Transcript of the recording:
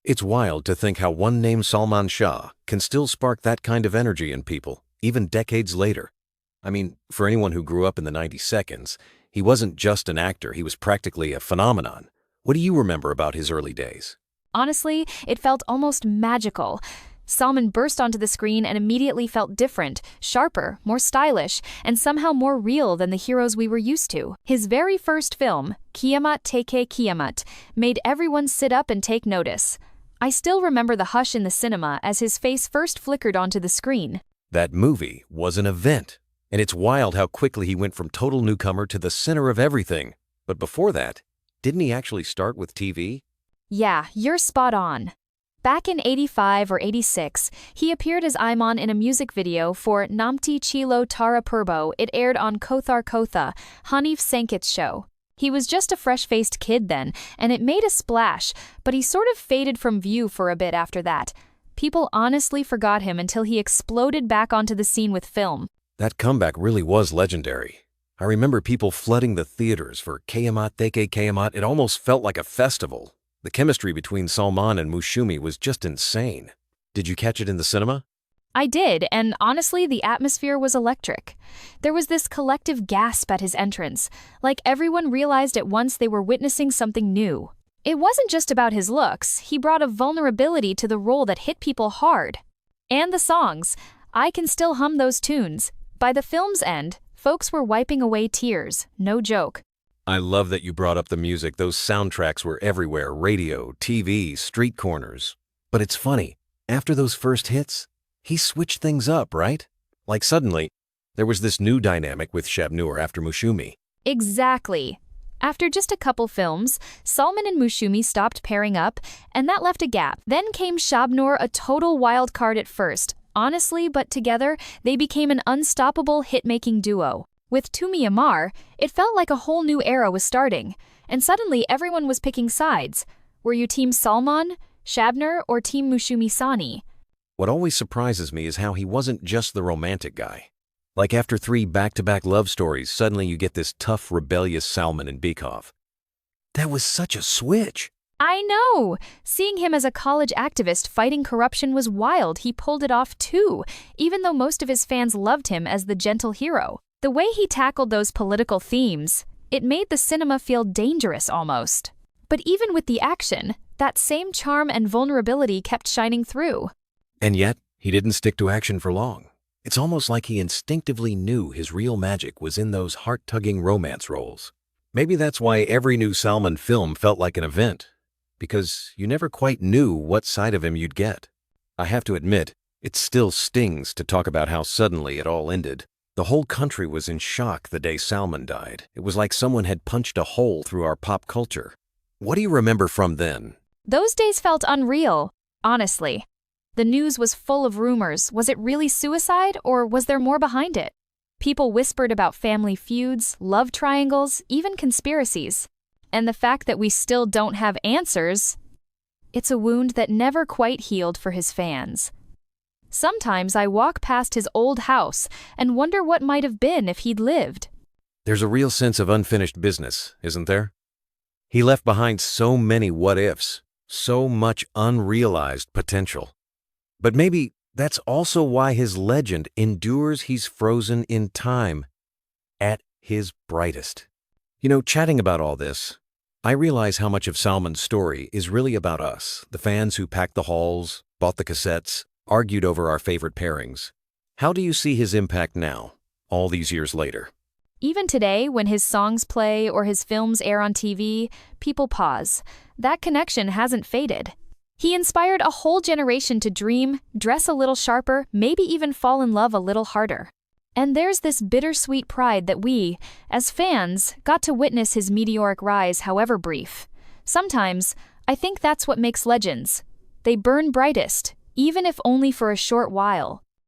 It's wild to think how one named Salman Shah can still spark that kind of energy in people, even decades later. I mean, for anyone who grew up in the 90 seconds, he wasn't just an actor, he was practically a phenomenon. What do you remember about his early days? Honestly, it felt almost magical. Salman burst onto the screen and immediately felt different, sharper, more stylish, and somehow more real than the heroes we were used to. His very first film, Kiamat Teke Kiamat, made everyone sit up and take notice. I still remember the hush in the cinema as his face first flickered onto the screen. That movie was an event, and it's wild how quickly he went from total newcomer to the center of everything. But before that, didn't he actually start with TV? Yeah, you're spot on. Back in 85 or 86, he appeared as Iman in a music video for Namti Chilo Tara Purbo. It aired on Kothar Kotha, Hanif Sankit's show. He was just a fresh-faced kid then, and it made a splash, but he sort of faded from view for a bit after that. People honestly forgot him until he exploded back onto the scene with film. That comeback really was legendary. I remember people flooding the theaters for Kiamat Teke Kiamat. It almost felt like a festival. The chemistry between Salman and Mushumi was just insane. Did you catch it in the cinema? I did, and honestly, the atmosphere was electric. There was this collective gasp at his entrance, like everyone realized at once they were witnessing something new. It wasn't just about his looks, he brought a vulnerability to the role that hit people hard. And the songs. I can still hum those tunes. By the film's end, folks were wiping away tears, no joke. I love that you brought up the music. Those soundtracks were everywhere, radio, TV, street corners. But it's funny, after those first hits, he switched things up, right? Like suddenly, there was this new dynamic with Shabnur after Mushumi. Exactly. After just a couple films, Salman and Mushumi stopped pairing up, and that left a gap. Then came Shabnur, a total wild card at first. Honestly, but together, they became an unstoppable hit-making duo. With Tumi Amar, it felt like a whole new era was starting, and suddenly everyone was picking sides. Were you Team Salman, Shabnur, or Team Mushumi Sani? What always surprises me is how he wasn't just the romantic guy. Like after 3 back-to-back love stories, suddenly you get this tough, rebellious Salman and Bekov. That was such a switch. I know! Seeing him as a college activist fighting corruption was wild. He pulled it off too, even though most of his fans loved him as the gentle hero. The way he tackled those political themes, it made the cinema feel dangerous almost. But even with the action, that same charm and vulnerability kept shining through. And yet, he didn't stick to action for long. It's almost like he instinctively knew his real magic was in those heart-tugging romance roles. Maybe that's why every new Salman film felt like an event, because you never quite knew what side of him you'd get. I have to admit, it still stings to talk about how suddenly it all ended. The whole country was in shock the day Salman died. It was like someone had punched a hole through our pop culture. What do you remember from then? Those days felt unreal, honestly. The news was full of rumors. Was it really suicide, or was there more behind it? People whispered about family feuds, love triangles, even conspiracies. And the fact that we still don't have answers, it's a wound that never quite healed for his fans. Sometimes I walk past his old house and wonder what might have been if he'd lived. There's a real sense of unfinished business, isn't there? He left behind so many what-ifs, so much unrealized potential. But maybe that's also why his legend endures. He's frozen in time at his brightest. You know, chatting about all this, I realize how much of Salman's story is really about us, the fans who packed the halls, bought the cassettes, argued over our favorite pairings. How do you see his impact now, all these years later? Even today, when his songs play or his films air on TV, people pause. That connection hasn't faded. He inspired a whole generation to dream, dress a little sharper, maybe even fall in love a little harder. And there's this bittersweet pride that we, as fans, got to witness his meteoric rise, however brief. Sometimes, I think that's what makes legends. They burn brightest, even if only for a short while.